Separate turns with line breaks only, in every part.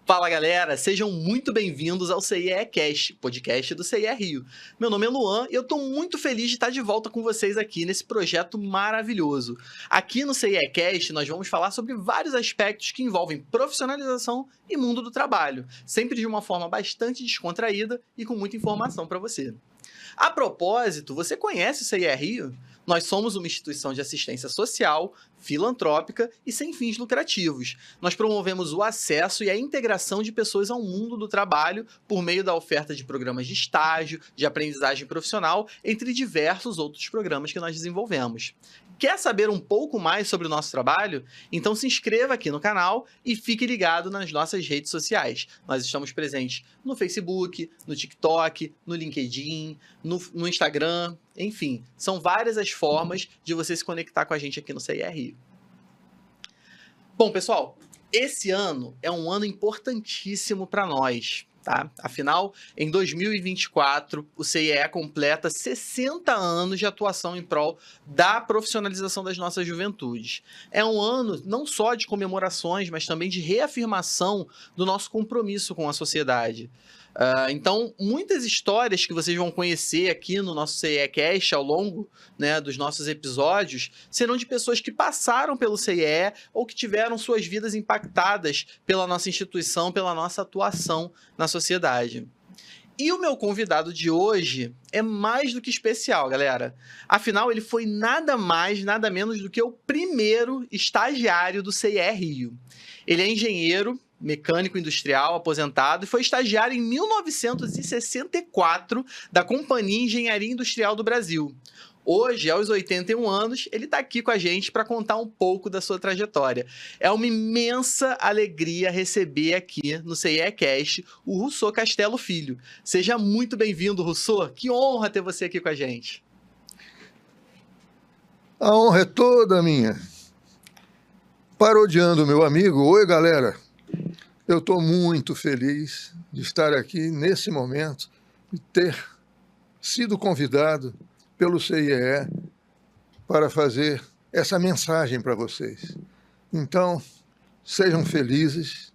Fala galera, sejam muito bem-vindos ao CIE Cast, podcast do CIE Rio. Meu nome é Luan e eu estou muito feliz de estar de volta com vocês aqui nesse projeto maravilhoso. Aqui no CIE Cast nós vamos falar sobre vários aspectos que envolvem profissionalização e mundo do trabalho, sempre de uma forma bastante descontraída e com muita informação para você. A propósito, você conhece o CIE Rio? Nós somos uma instituição de assistência social, filantrópica e sem fins lucrativos. Nós promovemos o acesso e a integração de pessoas ao mundo do trabalho por meio da oferta de programas de estágio, de aprendizagem profissional, entre diversos outros programas que nós desenvolvemos. Quer saber um pouco mais sobre o nosso trabalho? Então se inscreva aqui no canal e fique ligado nas nossas redes sociais. Nós estamos presentes no Facebook, no TikTok, no LinkedIn, no Instagram, enfim. São várias as formas de você se conectar com a gente aqui no CIE Rio. Bom, pessoal, esse ano é um ano importantíssimo para nós. Tá? Afinal, em 2024, o CIE completa 60 anos de atuação em prol da profissionalização das nossas juventudes. É um ano não só de comemorações, mas também de reafirmação do nosso compromisso com a sociedade. Então, muitas histórias que vocês vão conhecer aqui no nosso CIE Cast ao longo, né, dos nossos episódios serão de pessoas que passaram pelo CIE ou que tiveram suas vidas impactadas pela nossa instituição, pela nossa atuação na sociedade. E o meu convidado de hoje é mais do que especial, galera. Afinal, ele foi nada mais, nada menos do que o primeiro estagiário do CIE Rio. Ele é engenheiro, mecânico industrial, aposentado, e foi estagiário em 1964 da Companhia Engenharia Industrial do Brasil. Hoje, aos 81 anos, ele está aqui com a gente para contar um pouco da sua trajetória. É uma imensa alegria receber aqui no CIE Cast o Rousseau Castelo Filho. Seja muito bem-vindo, Rousseau. Que honra ter você aqui com a gente.
A honra é toda minha. Parodiando meu amigo, oi galera. Eu estou muito feliz de estar aqui nesse momento e ter sido convidado pelo CIE para fazer essa mensagem para vocês. Então, sejam felizes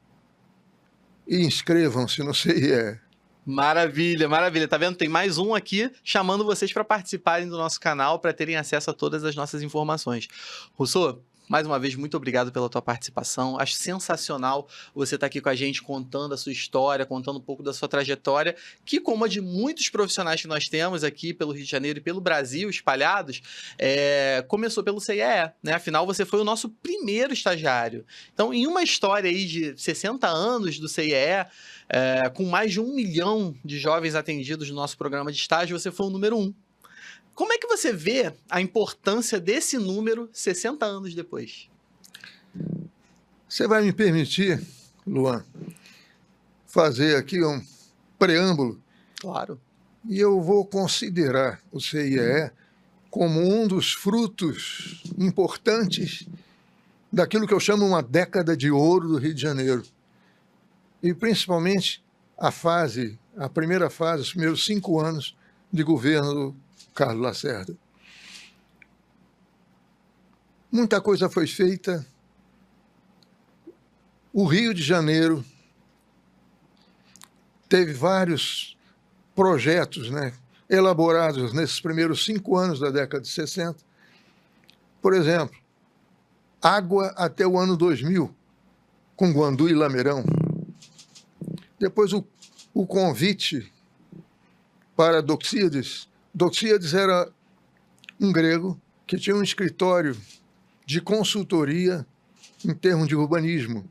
e inscrevam-se no CIE.
Maravilha, maravilha. Tá vendo? Tem mais um aqui chamando vocês para participarem do nosso canal, para terem acesso a todas as nossas informações. Rousseau, mais uma vez, muito obrigado pela tua participação. Acho sensacional você estar aqui com a gente, contando a sua história, contando um pouco da sua trajetória, que, como a de muitos profissionais que nós temos aqui pelo Rio de Janeiro e pelo Brasil espalhados, começou pelo CIE, né? Afinal, você foi o nosso primeiro estagiário. Então, em uma história aí de 60 anos do CIE, com mais de 1 milhão de jovens atendidos no nosso programa de estágio, você foi o número 1. Como é que você vê a importância desse número 60 anos depois?
Você vai me permitir, Luan, fazer aqui um preâmbulo?
Claro.
E eu vou considerar o CIE como um dos frutos importantes daquilo que eu chamo uma década de ouro do Rio de Janeiro. E principalmente a primeira fase, os primeiros 5 anos de governo do Carlos Lacerda. Muita coisa foi feita. O Rio de Janeiro teve vários projetos, né, elaborados nesses primeiros 5 anos da década de 60. Por exemplo, água até o ano 2000, com Guandu e Lameirão. Depois o convite para Doxíades. Doxíades era um grego que tinha um escritório de consultoria em termos de urbanismo,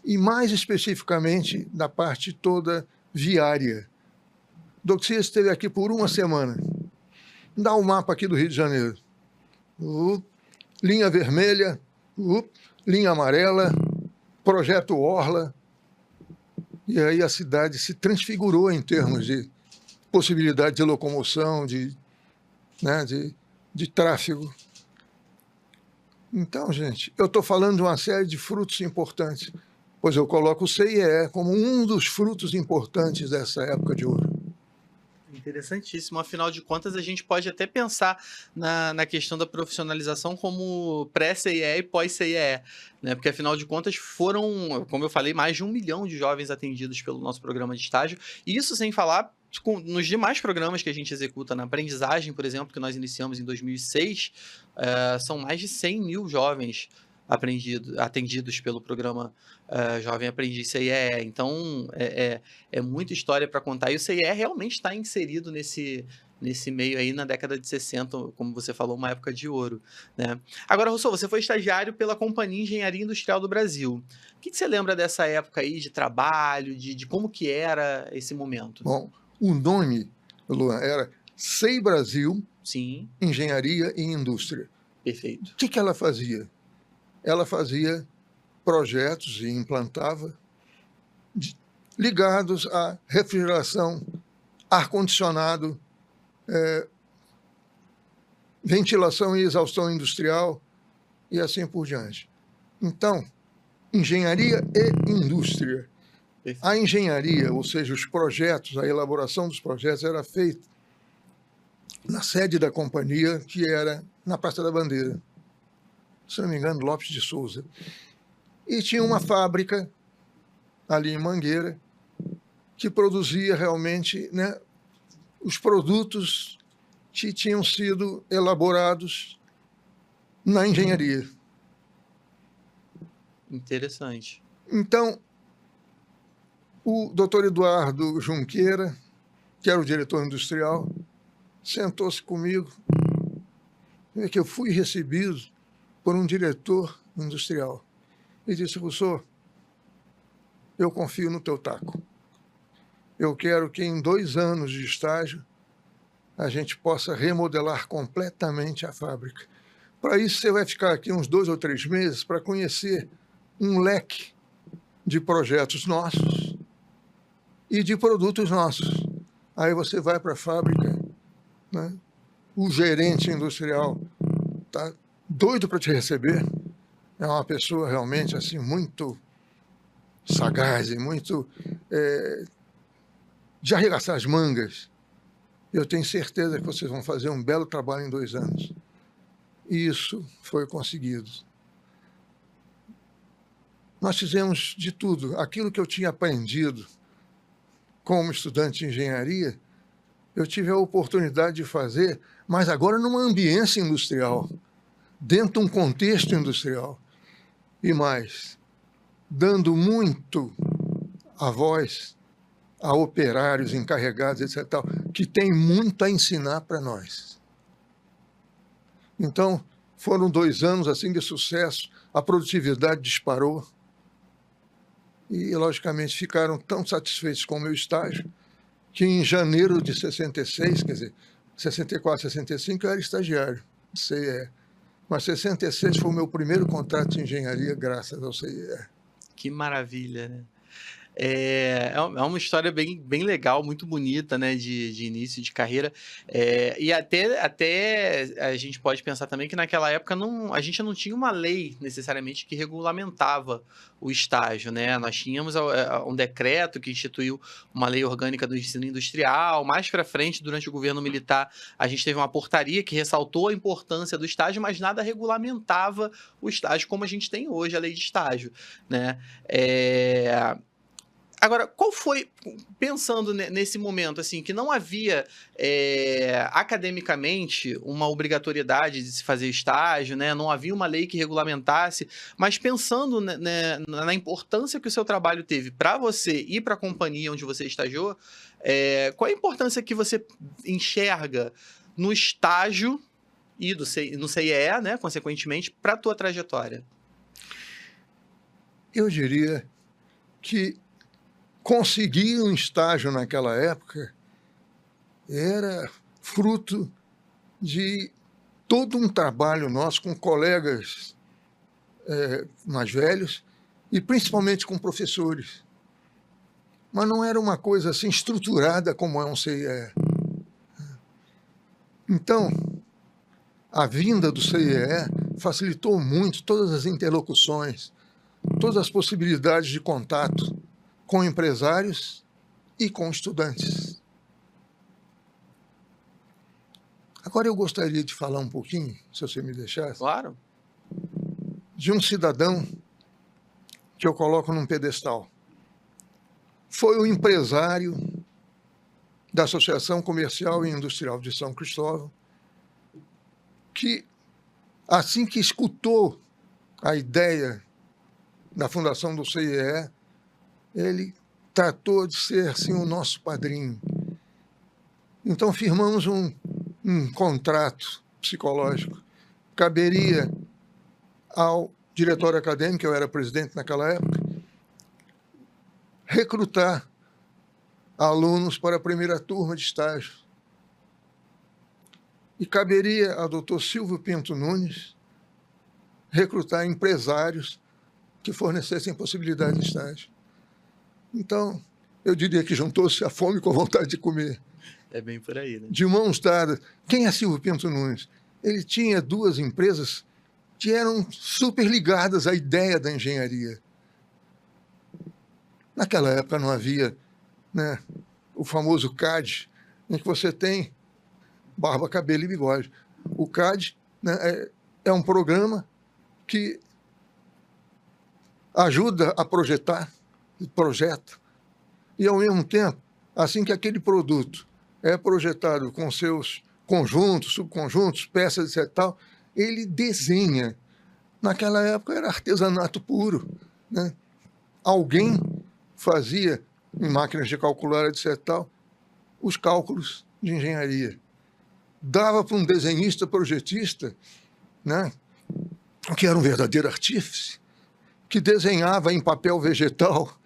e mais especificamente na parte toda viária. Doxíades esteve aqui por 1 semana. Dá um mapa aqui do Rio de Janeiro. Linha vermelha, linha amarela, projeto Orla. E aí a cidade se transfigurou em termos de possibilidade de locomoção, de tráfego. Então, gente, eu estou falando de uma série de frutos importantes, pois eu coloco o CIE como um dos frutos importantes dessa época de ouro.
Interessantíssimo. Afinal de contas, a gente pode até pensar na questão da profissionalização como pré-CIE e pós-CIE, né? Porque, afinal de contas, foram, como eu falei, mais de 1 milhão de jovens atendidos pelo nosso programa de estágio. E isso sem falar nos demais programas que a gente executa na aprendizagem, por exemplo, que nós iniciamos em 2006, são mais de 100 mil jovens atendidos pelo programa Jovem Aprendiz CIE. Então, é muita história para contar. E o CIE realmente está inserido nesse meio aí na década de 60, como você falou, uma época de ouro, né? Agora, Rousseau, você foi estagiário pela Companhia Engenharia Industrial do Brasil. O que você lembra dessa época aí de trabalho, de como que era esse momento?
Bom, o nome, Luan, era SEI Brasil,
Sim.
Engenharia e Indústria.
Perfeito.
O que ela fazia? Ela fazia projetos e implantava ligados à refrigeração, ar-condicionado, ventilação e exaustão industrial e assim por diante. Então, engenharia e indústria.
Perfeito.
A engenharia, ou seja, os projetos, a elaboração dos projetos era feita na sede da companhia, que era na Praça da Bandeira, se não me engano, Lopes de Souza. E tinha uma fábrica ali em Mangueira que produzia realmente, né, os produtos que tinham sido elaborados na engenharia.
Interessante.
Então, o doutor Eduardo Junqueira, que era o diretor industrial, sentou-se comigo, que eu fui recebido por um diretor industrial. E disse: Rousseau, eu confio no teu taco. Eu quero que em 2 anos de estágio a gente possa remodelar completamente a fábrica. Para isso, você vai ficar aqui uns 2 ou 3 meses para conhecer um leque de projetos nossos e de produtos nossos. Aí você vai para a fábrica, né? O gerente industrial está doido para te receber. É uma pessoa realmente assim muito sagaz e muito de arregaçar as mangas. Eu tenho certeza que vocês vão fazer um belo trabalho em 2 anos. E isso foi conseguido. Nós fizemos de tudo. Aquilo que eu tinha aprendido como estudante de engenharia, eu tive a oportunidade de fazer, mas agora numa ambiência industrial, dentro de um contexto industrial. E mais, dando muito a voz a operários, encarregados, etc., que tem muito a ensinar para nós. Então, foram 2 anos assim de sucesso, a produtividade disparou e, logicamente, ficaram tão satisfeitos com o meu estágio que em janeiro de 66, quer dizer, 64, 65, eu era estagiário, CIE. Mas 66 foi o meu primeiro contrato de engenharia, graças ao CIE.
Que maravilha, né? É uma história bem legal, muito bonita, né, de início de carreira. E até a gente pode pensar também que naquela época a gente não tinha uma lei necessariamente que regulamentava o estágio, né? Nós tínhamos um decreto que instituiu uma lei orgânica do ensino industrial. Mais para frente, durante o governo militar, a gente teve uma portaria que ressaltou a importância do estágio, mas nada regulamentava o estágio como a gente tem hoje, a lei de estágio, né? Agora, qual foi, pensando nesse momento, assim, que não havia academicamente uma obrigatoriedade de se fazer estágio, né? Não havia uma lei que regulamentasse, mas pensando na importância que o seu trabalho teve para você e para a companhia onde você estagiou, qual a importância que você enxerga no estágio e no CIE, né, consequentemente, para a tua trajetória?
Eu diria que conseguir um estágio naquela época era fruto de todo um trabalho nosso com colegas mais velhos e principalmente com professores. Mas não era uma coisa assim estruturada como é um CIE. Então, a vinda do CIE facilitou muito todas as interlocuções, todas as possibilidades de contato com empresários e com estudantes. Agora eu gostaria de falar um pouquinho, se você me deixasse,
Claro.
de um cidadão que eu coloco num pedestal. Foi o empresário da Associação Comercial e Industrial de São Cristóvão, que, assim que escutou a ideia da fundação do CIE, ele tratou de ser assim, o nosso padrinho. Então firmamos um contrato psicológico. Caberia ao diretório acadêmico, eu era presidente naquela época, recrutar alunos para a primeira turma de estágio. E caberia ao doutor Silvio Pinto Nunes recrutar empresários que fornecessem possibilidade de estágio. Então, eu diria que juntou-se a fome com a vontade de comer.
É bem por aí, né?
De mãos dadas. Quem é Silvio Pinto Nunes? Ele tinha 2 empresas que eram super ligadas à ideia da engenharia. Naquela época não havia, né, o famoso CAD, em que você tem barba, cabelo e bigode. O CAD, né, é um programa que ajuda a projeta, e ao mesmo tempo, assim que aquele produto é projetado com seus conjuntos, subconjuntos, peças, etc. Tal, ele desenha. Naquela época era artesanato puro, né? Alguém fazia, em máquinas de calcular, etc. Tal, os cálculos de engenharia. Dava para um desenhista projetista, né, que era um verdadeiro artífice, que desenhava em papel vegetal.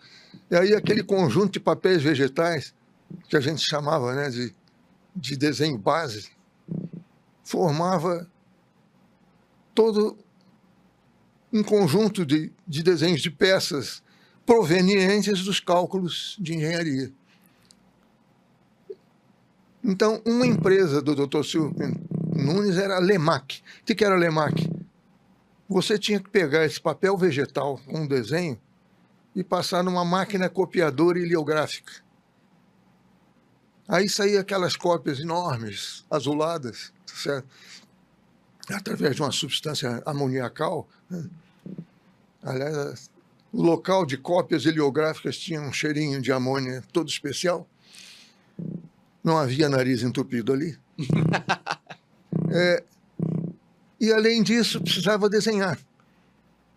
E aí aquele conjunto de papéis vegetais, que a gente chamava, né, de desenho base, formava todo um conjunto de desenhos de peças provenientes dos cálculos de engenharia. Então, uma empresa do Dr. Silvio Nunes era a Lemac. O que era a Lemac? Você tinha que pegar esse papel vegetal com um desenho e passar numa máquina copiadora heliográfica. Aí saía aquelas cópias enormes, azuladas, certo? Através de uma substância amoniacal, né? Aliás, o local de cópias heliográficas tinha um cheirinho de amônia todo especial. Não havia nariz entupido ali. E, além disso, precisava desenhar.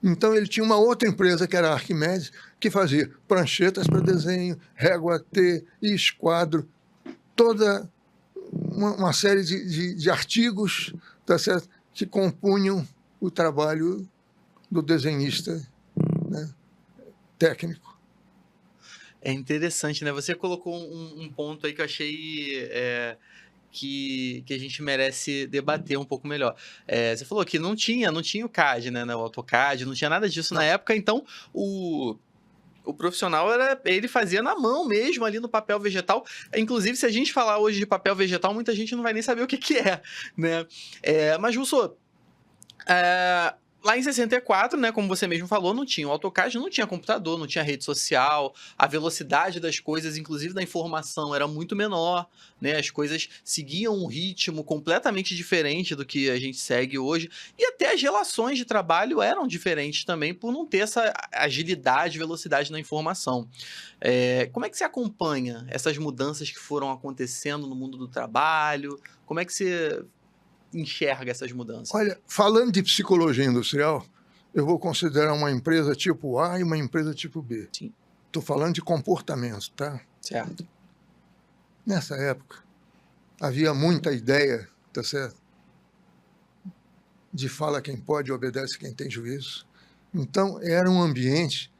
Então, ele tinha uma outra empresa, que era a Arquimedes, que fazia pranchetas para desenho, régua T, esquadro, toda uma série de artigos, tá certo, que compunham o trabalho do desenhista, né, técnico.
É interessante, né? Você colocou um ponto aí que eu achei que a gente merece debater um pouco melhor. Você falou que não tinha o CAD, né? O AutoCAD, não tinha nada disso na época, então o profissional ele fazia na mão mesmo, ali no papel vegetal. Inclusive, se a gente falar hoje de papel vegetal, muita gente não vai nem saber o que é, né? Mas, Russo, lá em 64, né, como você mesmo falou, não tinha o AutoCAD, não tinha computador, não tinha rede social, a velocidade das coisas, inclusive da informação, era muito menor, né, as coisas seguiam um ritmo completamente diferente do que a gente segue hoje, e até as relações de trabalho eram diferentes também, por não ter essa agilidade, velocidade na informação. Como é que você acompanha essas mudanças que foram acontecendo no mundo do trabalho? Como é que você enxerga essas mudanças?
Olha, falando de psicologia industrial, eu vou considerar uma empresa tipo A e uma empresa tipo B.
Sim.
Estou falando de comportamento, tá?
Certo.
Nessa época, havia muita ideia, tá certo? De fala quem pode, obedece quem tem juízo. Então, era um ambiente,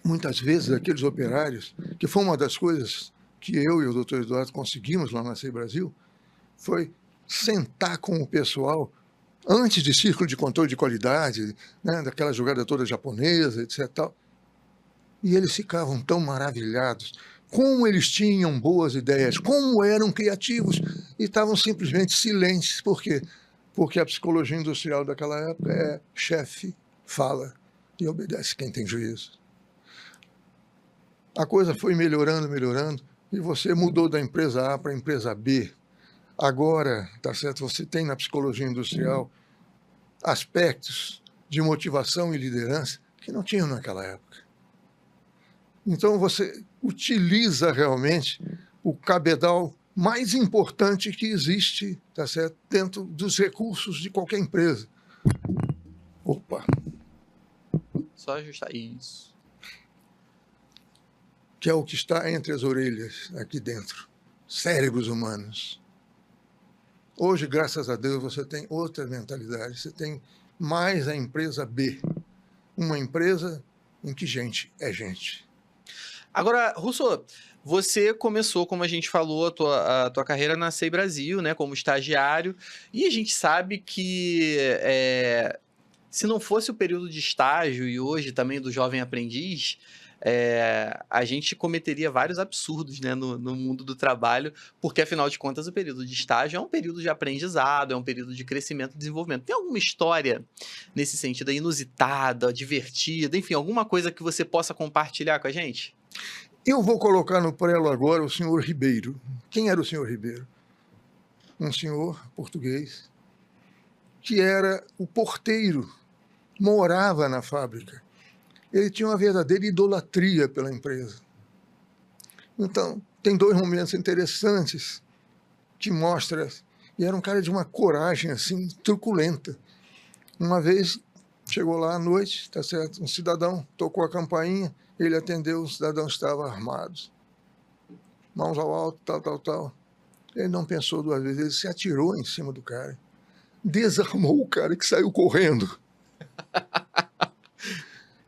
muitas vezes, aqueles operários, que foi uma das coisas que eu e o doutor Eduardo conseguimos lá na CEI Brasil, foi sentar com o pessoal antes de círculo de controle de qualidade, né, daquela jogada toda japonesa, etc. Tal, e eles ficavam tão maravilhados, como eles tinham boas ideias, como eram criativos, e estavam simplesmente silentes. Por quê? Porque a psicologia industrial daquela época é chefe, fala e obedece quem tem juízo. A coisa foi melhorando, e você mudou da empresa A para a empresa B. Agora, tá certo, você tem na psicologia industrial aspectos de motivação e liderança que não tinham naquela época. Então, você utiliza realmente o cabedal mais importante que existe, tá certo, dentro dos recursos de qualquer empresa. Opa!
Só ajustar isso.
Que é o que está entre as orelhas, aqui dentro. Cérebros humanos. Hoje, graças a Deus, você tem outra mentalidade. Você tem mais a empresa B. Uma empresa em que gente é gente.
Agora, Russo, você começou, como a gente falou, a tua carreira na SEI Brasil, né, como estagiário, e a gente sabe que se não fosse o período de estágio e hoje também do jovem aprendiz, a gente cometeria vários absurdos, né, no mundo do trabalho, porque afinal de contas o período de estágio é um período de aprendizado, é um período de crescimento e desenvolvimento. Tem alguma história nesse sentido aí, inusitada, divertida, enfim, alguma coisa que você possa compartilhar com a gente?
Eu vou colocar no prelo agora o senhor Ribeiro. Quem era o senhor Ribeiro? Um senhor português que era o porteiro, morava na fábrica. Ele tinha uma verdadeira idolatria pela empresa. Então, tem dois momentos interessantes que mostram. E era um cara de uma coragem assim, truculenta. Uma vez, chegou lá à noite, tá certo? Um cidadão tocou a campainha, ele atendeu, o cidadão estava armado. Mãos ao alto, tal. Ele não pensou duas vezes, ele se atirou em cima do cara. Desarmou o cara que saiu correndo.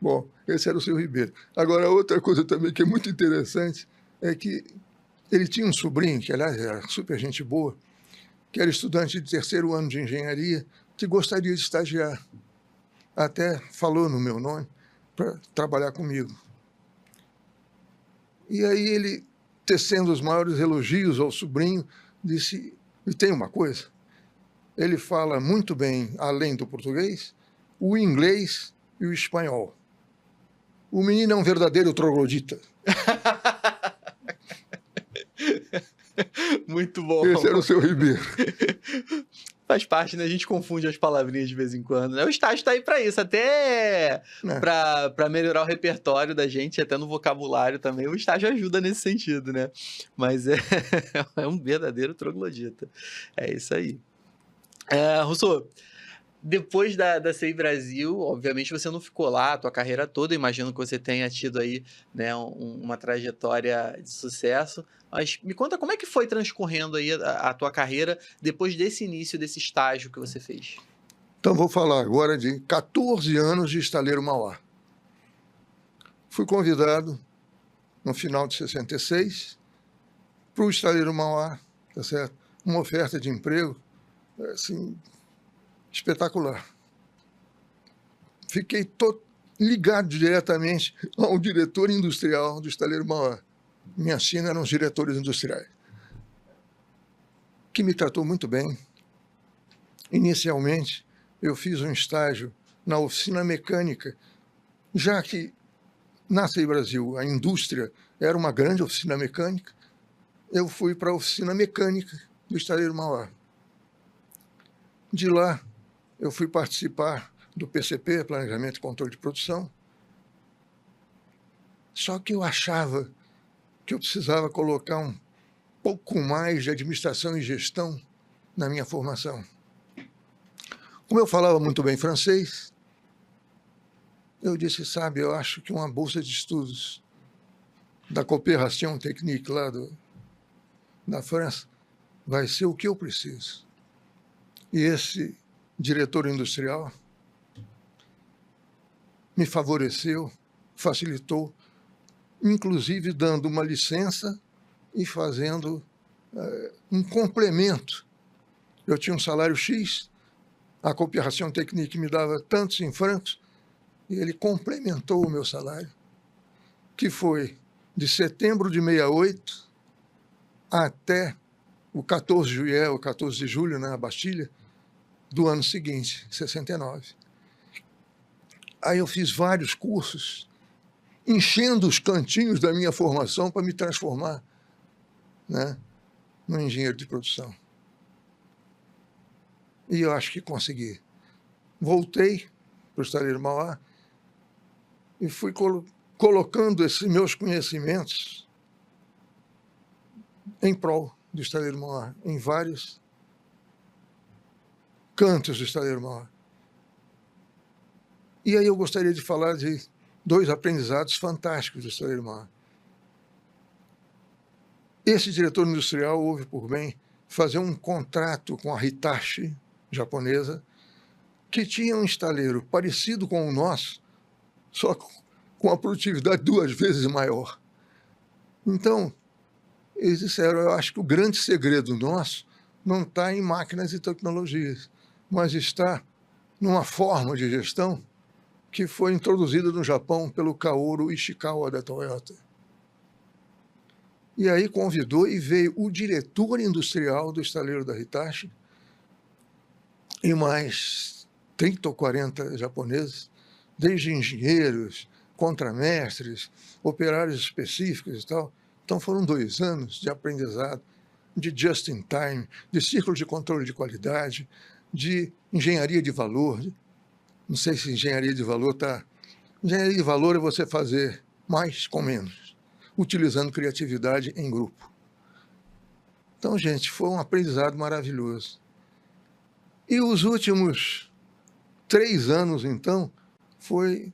Bom, esse era o seu Ribeiro. Agora, outra coisa também que é muito interessante é que ele tinha um sobrinho, que aliás era super gente boa, que era estudante de terceiro ano de engenharia, que gostaria de estagiar. Até falou no meu nome para trabalhar comigo. E aí ele, tecendo os maiores elogios ao sobrinho, disse, e tem uma coisa, ele fala muito bem, além do português, o inglês e o espanhol. O menino é um verdadeiro troglodita.
Muito bom.
Esse era o seu Ribeiro.
Faz parte, né? A gente confunde as palavrinhas de vez em quando, né? O estágio tá aí pra isso, até pra melhorar o repertório da gente, até no vocabulário também, o estágio ajuda nesse sentido, né? Mas é um verdadeiro troglodita. É isso aí. Russo, depois da SEI Brasil, obviamente você não ficou lá a tua carreira toda, imagino que você tenha tido aí, né, uma trajetória de sucesso, mas me conta como é que foi transcorrendo aí a tua carreira depois desse início, desse estágio que você fez?
Então vou falar agora de 14 anos de Estaleiro Mauá. Fui convidado no final de 66 para o Estaleiro Mauá, tá certo? Uma oferta de emprego, assim, espetacular. Fiquei ligado diretamente ao diretor industrial do Estaleiro Mauá. Minha sina eram os diretores industriais, que me tratou muito bem. Inicialmente, eu fiz um estágio na oficina mecânica, já que na SEI Brasil a indústria era uma grande oficina mecânica, eu fui para a oficina mecânica do Estaleiro Mauá. De lá, eu fui participar do PCP, Planejamento e Controle de Produção. Só que eu achava que eu precisava colocar um pouco mais de administração e gestão na minha formação. Como eu falava muito bem francês, eu disse, sabe, eu acho que uma bolsa de estudos da Coopération Technique lá da França vai ser o que eu preciso. E esse diretor industrial me favoreceu, facilitou, inclusive dando uma licença e fazendo um complemento. Eu tinha um salário X, a Coopération Technique me dava tantos em francos, e ele complementou o meu salário, que foi de setembro de 68 até o 14 de julho, o 14 de julho, né, a Bastilha, do ano seguinte, 69. Aí eu fiz vários cursos, enchendo os cantinhos da minha formação para me transformar, né, num engenheiro de produção. E eu acho que consegui. Voltei para o Estaleiro Mauá e fui colocando esses meus conhecimentos em prol do Estaleiro Mauá, em vários cantos do Estaleiro Mauá. E aí eu gostaria de falar de 2 aprendizados fantásticos do Estaleiro Mauá. Esse diretor industrial houve por bem fazer um contrato com a Hitachi, japonesa, que tinha um estaleiro parecido com o nosso, só com a produtividade 2 vezes maior. Então, eles disseram, eu acho que o grande segredo nosso não está em máquinas e tecnologias, mas está numa forma de gestão que foi introduzida no Japão pelo Kaoru Ishikawa da Toyota. E aí convidou e veio o diretor industrial do estaleiro da Hitachi e mais 30 ou 40 japoneses, desde engenheiros, contramestres, operários específicos e tal. Então foram 2 anos de aprendizado, de just in time, de círculo de controle de qualidade, de engenharia de valor. Não sei se engenharia de valor está... Engenharia de valor é você fazer mais com menos, utilizando criatividade em grupo. Então, gente, foi um aprendizado maravilhoso. E os últimos 3 anos, então, foi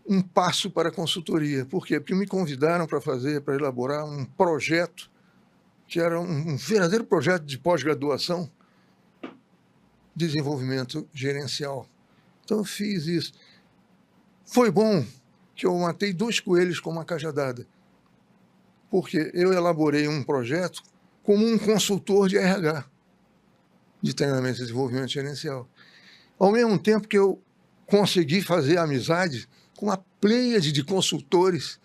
um passo para a consultoria. Por quê? Porque me convidaram para elaborar um projeto, que era um verdadeiro projeto de pós-graduação, desenvolvimento gerencial. Então, eu fiz isso. Foi bom que eu matei 2 coelhos com uma cajadada, porque eu elaborei um projeto como um consultor de RH, de treinamento e desenvolvimento gerencial. Ao mesmo tempo que eu consegui fazer amizade com uma pleiade de consultores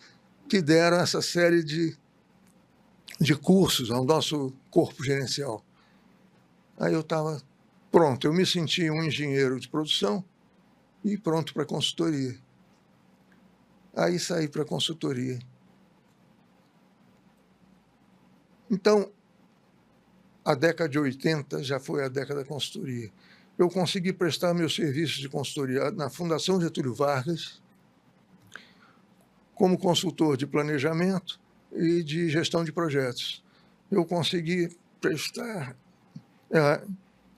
que deram essa série de cursos ao nosso corpo gerencial. Aí eu estava pronto, eu me senti um engenheiro de produção e pronto para a consultoria. Aí saí para a consultoria. Então, a década de 80 já foi a década da consultoria. Eu consegui prestar meus serviços de consultoria na Fundação Getúlio Vargas, como consultor de planejamento e de gestão de projetos. Eu consegui prestar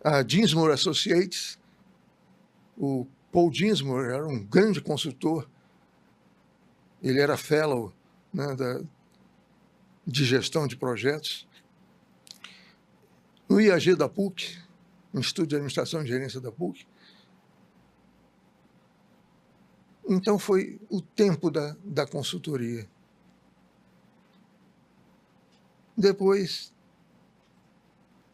a Dinsmore Associates. O Paul Dinsmore era um grande consultor, ele era fellow, né, de gestão de projetos. No IAG da PUC, Instituto de Administração e Gerência da PUC. Então foi o tempo da consultoria. Depois,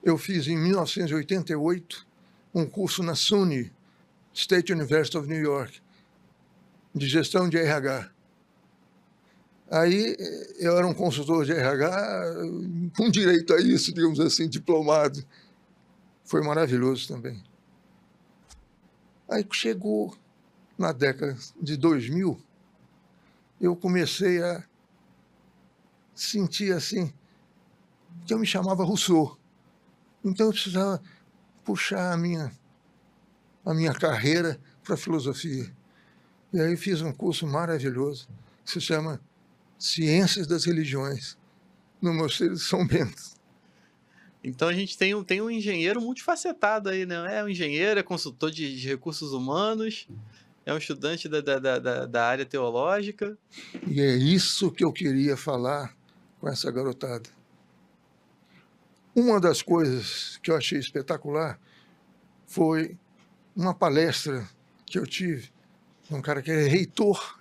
eu fiz em 1988 um curso na SUNY, State University of New York, de gestão de RH. Aí eu era um consultor de RH com direito a isso, digamos assim, diplomado. Foi maravilhoso também. Aí chegou na década de 2000, eu comecei a sentir assim, que eu me chamava Rousseau. Então eu precisava puxar a minha carreira para a filosofia. E aí fiz um curso maravilhoso, que se chama Ciências das Religiões, no Mosteiro de São Bento.
Então a gente tem um engenheiro multifacetado aí, né? É um engenheiro, é consultor de recursos humanos, é um estudante da área teológica.
E é isso que eu queria falar com essa garotada. Uma das coisas que eu achei espetacular foi uma palestra que eu tive de um cara que é reitor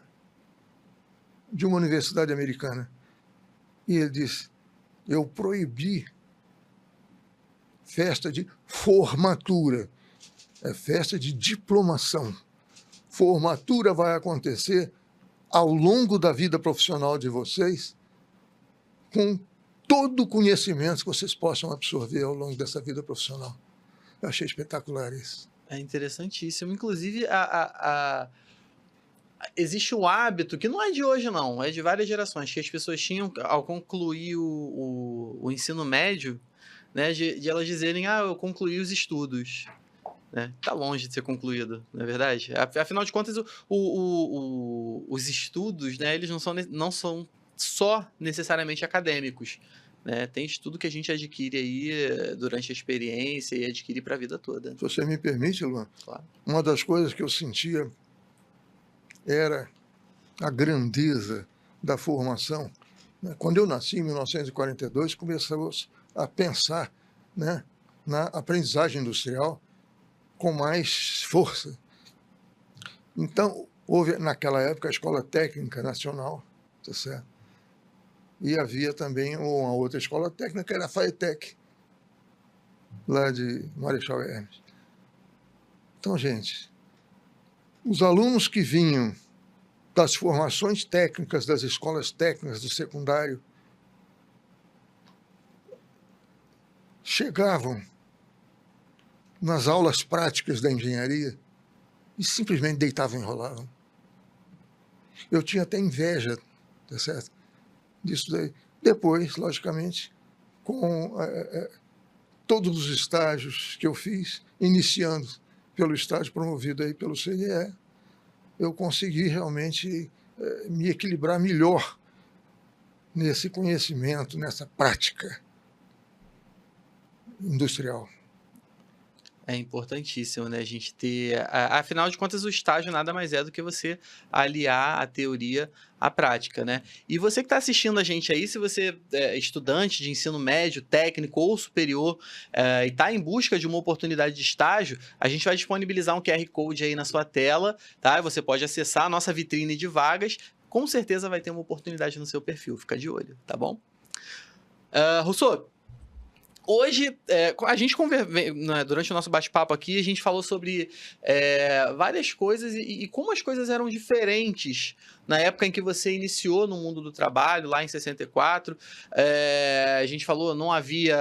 de uma universidade americana. E ele disse, eu proibi festa de formatura, é festa de diplomação. Formatura vai acontecer ao longo da vida profissional de vocês, com todo o conhecimento que vocês possam absorver ao longo dessa vida profissional. Eu achei espetacular isso.
É interessantíssimo. Inclusive, existe um hábito, que não é de hoje não, é de várias gerações, que as pessoas tinham, ao concluir o ensino médio, né, de elas dizerem, eu concluí os estudos. né? Tá longe de ser concluído, não é verdade? Afinal de contas, os estudos, né, eles não são só necessariamente acadêmicos, né? Tem estudo que a gente adquire aí durante a experiência e adquire para a vida toda.
Se você me permite, Luan,
Claro.
uma das coisas que eu sentia era a grandeza da formação. Quando eu nasci, em 1942, começamos a pensar, né, na aprendizagem industrial com mais força. Então, houve naquela época a Escola Técnica Nacional, tá certo? E havia também uma outra escola técnica, que era a FAETEC, lá de Marechal Hermes. Então, gente, os alunos que vinham das formações técnicas das escolas técnicas do secundário chegavam nas aulas práticas da engenharia e simplesmente deitavam e enrolavam. Eu tinha até inveja, tá certo, disso daí. Depois, logicamente, com todos os estágios que eu fiz, iniciando pelo estágio promovido aí pelo CNE, eu consegui realmente me equilibrar melhor nesse conhecimento, nessa prática industrial.
É importantíssimo, né? A gente ter. Afinal de contas, o estágio nada mais é do que você aliar a teoria à prática, né? E você que está assistindo a gente aí, se você é estudante de ensino médio, técnico ou superior e está em busca de uma oportunidade de estágio, a gente vai disponibilizar um QR Code aí na sua tela, tá? Você pode acessar a nossa vitrine de vagas. Com certeza vai ter uma oportunidade no seu perfil. Fica de olho, tá bom? Rousseau, hoje, a gente durante o nosso bate-papo aqui, a gente falou sobre várias coisas e como as coisas eram diferentes na época em que você iniciou no mundo do trabalho, lá em 64. A gente falou, não havia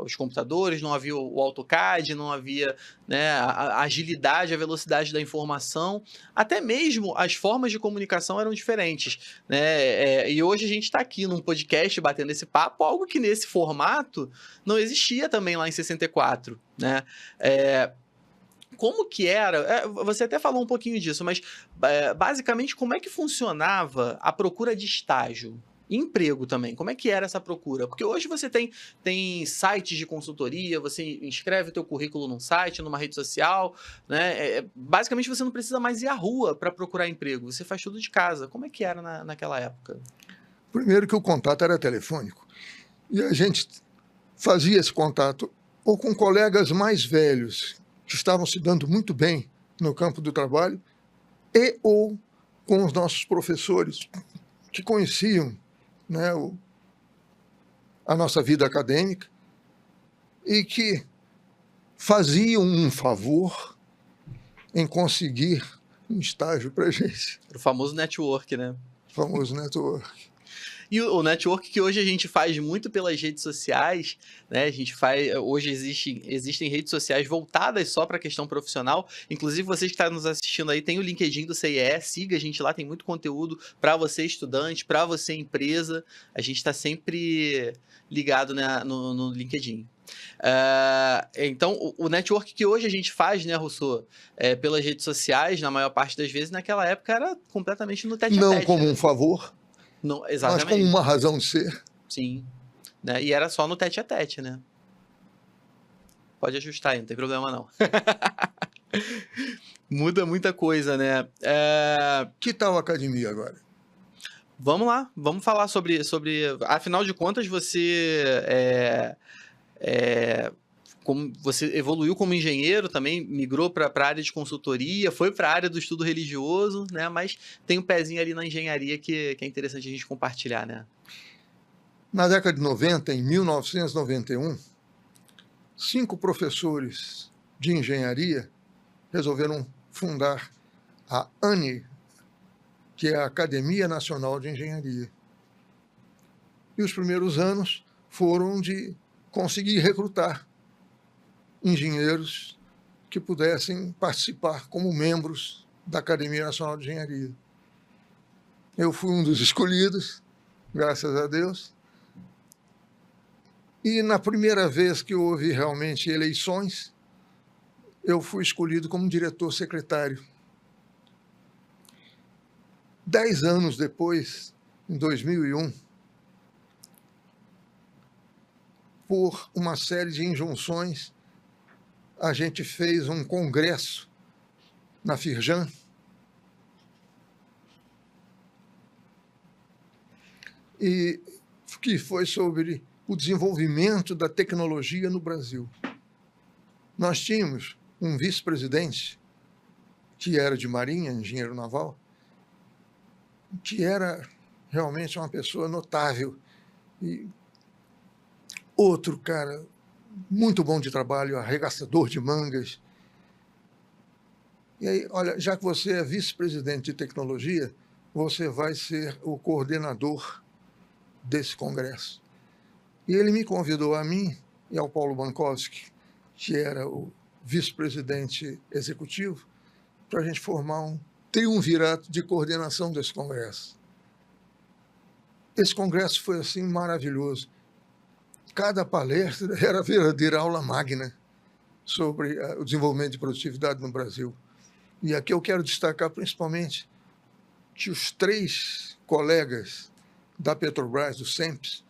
os computadores, não havia o AutoCAD, não havia, né, a agilidade, a velocidade da informação. Até mesmo as formas de comunicação eram diferentes, né? E hoje a gente está aqui num podcast batendo esse papo, algo que nesse formato não existia também lá em 64, né? Como que era? Você até falou um pouquinho disso, mas basicamente como é que funcionava a procura de estágio? E emprego também, como é que era essa procura? Porque hoje você tem sites de consultoria, você inscreve o teu currículo num site, numa rede social, né? Basicamente você não precisa mais ir à rua para procurar emprego, você faz tudo de casa. Como é que era naquela época?
Primeiro que o contato era telefônico. E a gente fazia esse contato ou com colegas mais velhos, que estavam se dando muito bem no campo do trabalho, e ou com os nossos professores, que conheciam, né, a nossa vida acadêmica e que faziam um favor em conseguir um estágio para a gente.
O famoso network, né?
O famoso network.
E o network que hoje a gente faz muito pelas redes sociais, né? A gente faz. Hoje existem redes sociais voltadas só para a questão profissional. Inclusive, vocês que estão nos assistindo aí, tem o LinkedIn do CIE, siga a gente lá, tem muito conteúdo para você, estudante, para você, empresa. A gente está sempre ligado, né, no LinkedIn. Então, o network que hoje a gente faz, né, Rousseau, pelas redes sociais, na maior parte das vezes, naquela época era completamente no tete-a-tete.
Não como um favor,
não,
mas como uma razão de ser.
Sim. Né? E era só no tete-a-tete, né? Pode ajustar aí, não tem problema não. Muda muita coisa, né?
Que tal a academia agora?
Vamos lá, vamos falar sobre... Afinal de contas, como você evoluiu como engenheiro, também migrou para a área de consultoria, foi para a área do estudo religioso, né? Mas tem um pezinho ali na engenharia que é interessante a gente compartilhar, né?
Na década de 90, em 1991, 5 professores de engenharia resolveram fundar a ANE, que é a Academia Nacional de Engenharia. E os primeiros anos foram de conseguir recrutar engenheiros que pudessem participar como membros da Academia Nacional de Engenharia. Eu fui um dos escolhidos, graças a Deus. E na primeira vez que houve realmente eleições, eu fui escolhido como diretor-secretário. 10 anos depois, em 2001, por uma série de injunções, a gente fez um congresso na Firjan, e que foi sobre o desenvolvimento da tecnologia no Brasil. Nós tínhamos um vice-presidente, que era de Marinha, engenheiro naval, que era realmente uma pessoa notável. E outro cara muito bom de trabalho, arregaçador de mangas. E aí, olha, já que você é vice-presidente de tecnologia, você vai ser o coordenador desse congresso. E ele me convidou a mim e ao Paulo Bankowski, que era o vice-presidente executivo, para a gente formar um triunvirato de coordenação desse congresso. Esse congresso foi assim maravilhoso. Cada palestra era verdadeira aula magna sobre o desenvolvimento de produtividade no Brasil. E aqui eu quero destacar principalmente que os 3 colegas da Petrobras, do SEMPS,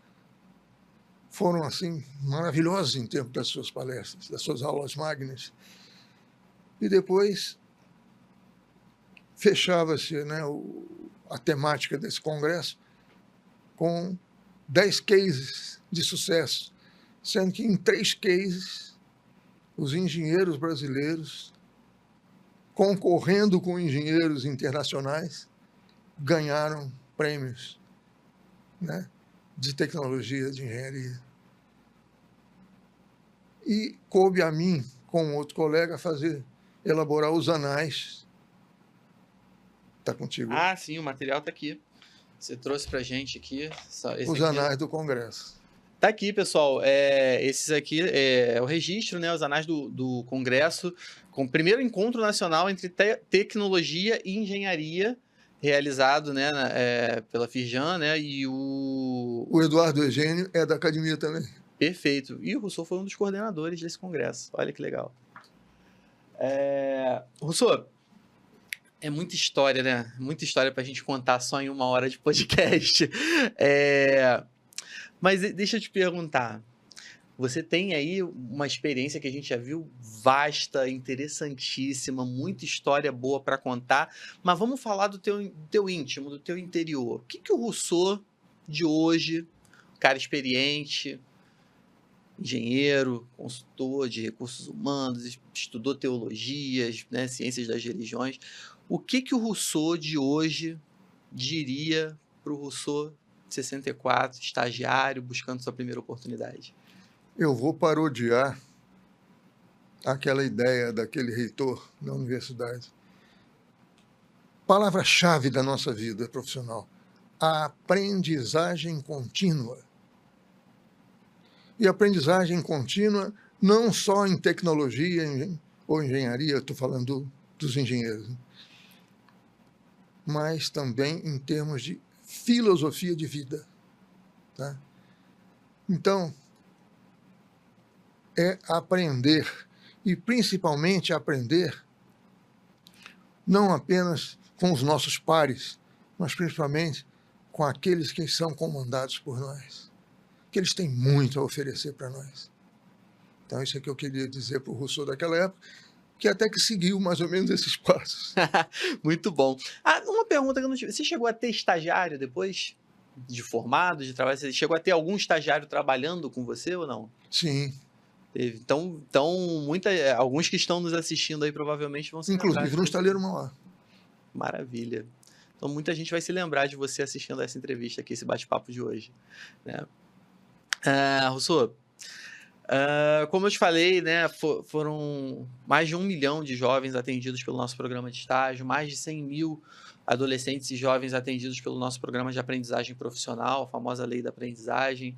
foram assim maravilhosos em termos das suas palestras, das suas aulas magnas. E depois fechava-se, né, a temática desse congresso com 10 cases de sucesso, sendo que em 3 cases os engenheiros brasileiros, concorrendo com engenheiros internacionais, ganharam prêmios, né, de tecnologia, de engenharia. E coube a mim, com outro colega, elaborar os anais. Está contigo?
Ah, sim, o material está aqui. Você trouxe para a gente aqui.
Os anais do Congresso.
Tá aqui, pessoal. Esses aqui é o registro, né? Os anais do Congresso, com o primeiro encontro nacional entre tecnologia e engenharia, realizado, né, pela Firjan, né? E
o Eduardo Eugênio é da academia também.
Perfeito. E o Rousseau foi um dos coordenadores desse congresso. Olha que legal. Rousseau, é muita história, né? Muita história para a gente contar só em 1 hora de podcast. Mas deixa eu te perguntar. Você tem aí uma experiência que a gente já viu vasta, interessantíssima, muita história boa para contar. Mas vamos falar do teu íntimo, do teu interior. O que o Rousseau de hoje, cara experiente, engenheiro, consultor de recursos humanos, estudou teologias, né, ciências das religiões. O que o Rousseau de hoje diria para o Rousseau de 64, estagiário, buscando sua primeira oportunidade?
Eu vou parodiar aquela ideia daquele reitor da universidade. Palavra-chave da nossa vida profissional: a aprendizagem contínua. E aprendizagem contínua não só em tecnologia ou engenharia, estou falando dos engenheiros, mas também em termos de filosofia de vida. Tá? Então, é aprender, e principalmente aprender não apenas com os nossos pares, mas principalmente com aqueles que são comandados por nós, que eles têm muito a oferecer para nós. Então, isso é que eu queria dizer para o Rousseau daquela época, que até que seguiu mais ou menos esses passos.
Muito bom. Uma pergunta que eu não tive. Você chegou a ter estagiário depois de formado, de trabalho? Você chegou a ter algum estagiário trabalhando com você ou não?
Sim.
Teve. Então alguns que estão nos assistindo aí provavelmente vão se lembrar.
Inclusive no Estaleiro Mauá.
Maravilha. Então muita gente vai se lembrar de você assistindo essa entrevista aqui, esse bate-papo de hoje, né? Rousseau, como eu te falei, né, foram mais de 1 milhão de jovens atendidos pelo nosso programa de estágio, mais de 100 mil adolescentes e jovens atendidos pelo nosso programa de aprendizagem profissional, a famosa lei da aprendizagem.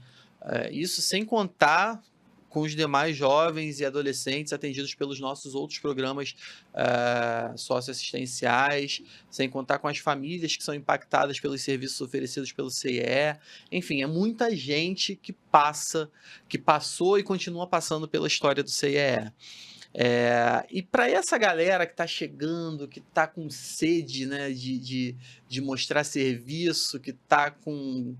Isso sem contar com os demais jovens e adolescentes atendidos pelos nossos outros programas socioassistenciais, sem contar com as famílias que são impactadas pelos serviços oferecidos pelo CIE. Enfim, é muita gente que passou e continua passando pela história do CIE. E para essa galera que está chegando, que está com sede, né, de mostrar serviço, que está com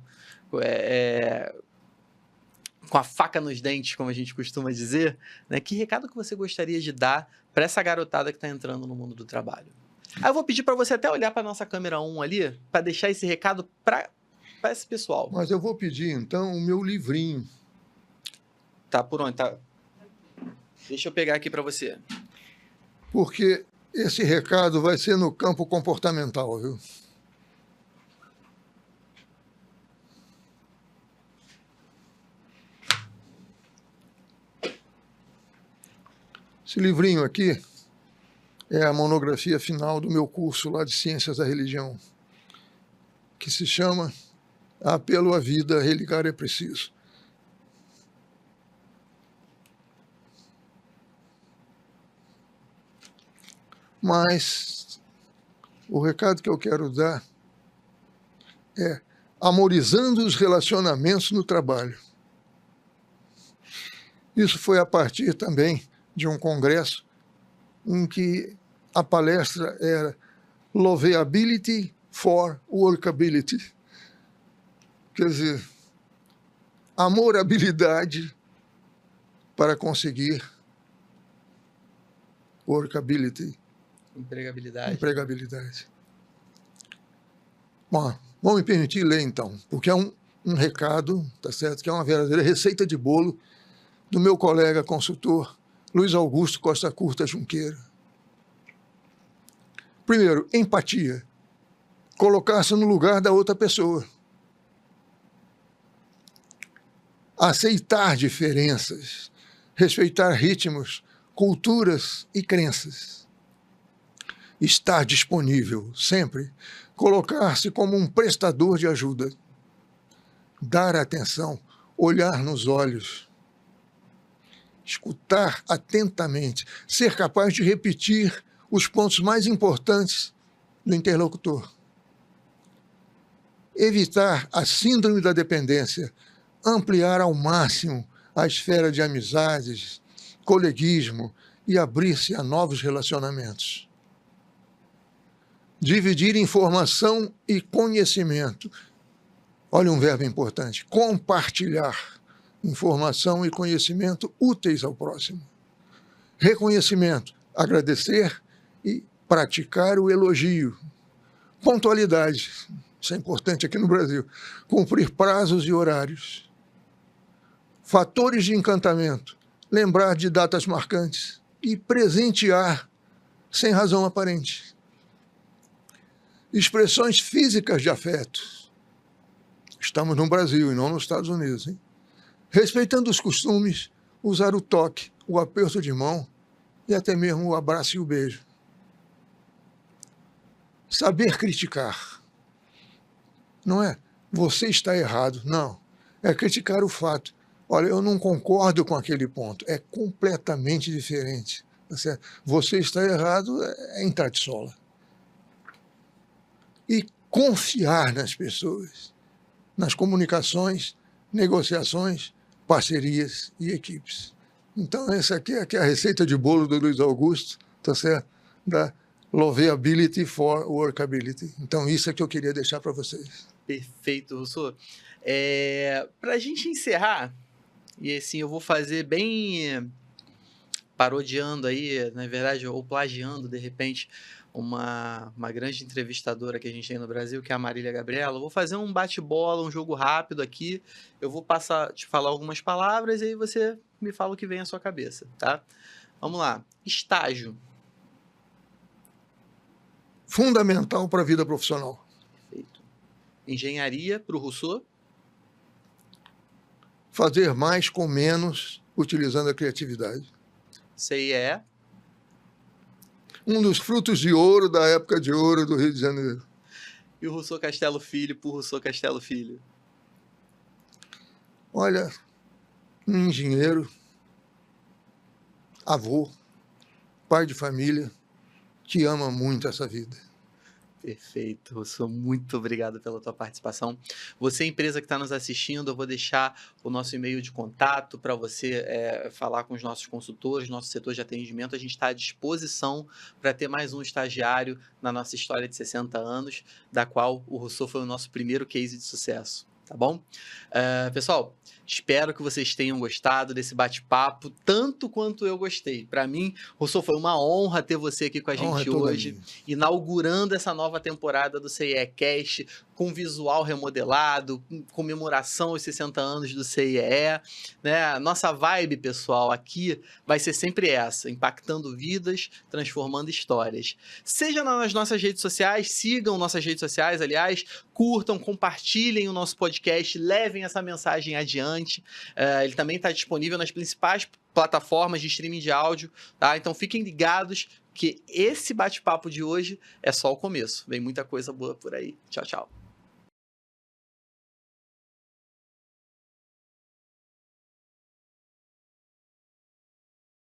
a faca nos dentes, como a gente costuma dizer, né, que recado que você gostaria de dar para essa garotada que está entrando no mundo do trabalho? Aí eu vou pedir para você até olhar para nossa câmera 1 ali, para deixar esse recado para esse pessoal.
Mas eu vou pedir, então, o meu livrinho.
Tá, por onde? Tá. Deixa eu pegar aqui para você.
Porque esse recado vai ser no campo comportamental, viu? Esse livrinho aqui é a monografia final do meu curso lá de Ciências da Religião, que se chama Apelo à Vida, Religar é Preciso. Mas o recado que eu quero dar é amorizando os relacionamentos no trabalho. Isso foi a partir também de um congresso em que a palestra era Loveability for Workability. Quer dizer, amorabilidade para conseguir workability. Empregabilidade. Bom, vão me permitir ler então, porque é um recado, tá certo, que é uma verdadeira receita de bolo do meu colega consultor Luiz Augusto Costa Curta Junqueira. Primeiro, empatia. Colocar-se no lugar da outra pessoa. Aceitar diferenças. Respeitar ritmos, culturas e crenças. Estar disponível, sempre. Colocar-se como um prestador de ajuda. Dar atenção, olhar nos olhos. Escutar atentamente, ser capaz de repetir os pontos mais importantes do interlocutor. Evitar a síndrome da dependência, ampliar ao máximo a esfera de amizades, coleguismo e abrir-se a novos relacionamentos. Dividir informação e conhecimento. Olha um verbo importante, compartilhar informação e conhecimento úteis ao próximo. Reconhecimento, agradecer e praticar o elogio. Pontualidade, isso é importante aqui no Brasil. Cumprir prazos e horários. Fatores de encantamento, lembrar de datas marcantes e presentear sem razão aparente. Expressões físicas de afeto. Estamos no Brasil e não nos Estados Unidos, hein? Respeitando os costumes, usar o toque, o aperto de mão e até mesmo o abraço e o beijo. Saber criticar. Não é você está errado, não. É criticar o fato. Olha, eu não concordo com aquele ponto. É completamente diferente. Tá certo? Você está errado é entrar de sola. E confiar nas pessoas, nas comunicações, negociações, parcerias e equipes. Então, essa aqui é a receita de bolo do Luiz Augusto, tá certo? Da Loveability for Workability. Então, isso é que eu queria deixar para vocês.
Perfeito, Rousseau. Para a gente encerrar, e assim, eu vou fazer bem parodiando aí, na verdade, ou plagiando, de repente, uma grande entrevistadora que a gente tem no Brasil, que é a Marília Gabriela. Eu vou fazer um bate-bola, um jogo rápido aqui. Eu vou te falar algumas palavras e aí você me fala o que vem à sua cabeça, tá? Vamos lá. Estágio.
Fundamental para a vida profissional.
Perfeito. Engenharia, para o Rousseau.
Fazer mais com menos, utilizando a criatividade.
CIE.
Um dos frutos de ouro da época de ouro do Rio de Janeiro.
E o Rousseau Castelo Filho, por Rousseau Castelo Filho?
Olha, um engenheiro, avô, pai de família, que ama muito essa vida.
Perfeito, Russo. Muito obrigado pela tua participação. Você, empresa que está nos assistindo, eu vou deixar o nosso e-mail de contato para você falar com os nossos consultores, nosso setor de atendimento. A gente está à disposição para ter mais um estagiário na nossa história de 60 anos, da qual o Russo foi o nosso primeiro case de sucesso. Tá bom? Pessoal, espero que vocês tenham gostado desse bate-papo, tanto quanto eu gostei. Para mim, Russo, foi uma honra ter você aqui com a gente hoje, inaugurando essa nova temporada do CIE Cast, com visual remodelado, com comemoração aos 60 anos do CIE. Né? Nossa vibe, pessoal, aqui vai ser sempre essa, impactando vidas, transformando histórias. Seja nas nossas redes sociais, sigam nossas redes sociais, aliás, curtam, compartilhem o nosso podcast, levem essa mensagem adiante. Ele também está disponível nas principais plataformas de streaming de áudio, tá? Então fiquem ligados que esse bate-papo de hoje é só o começo. Vem muita coisa boa por aí. Tchau, tchau.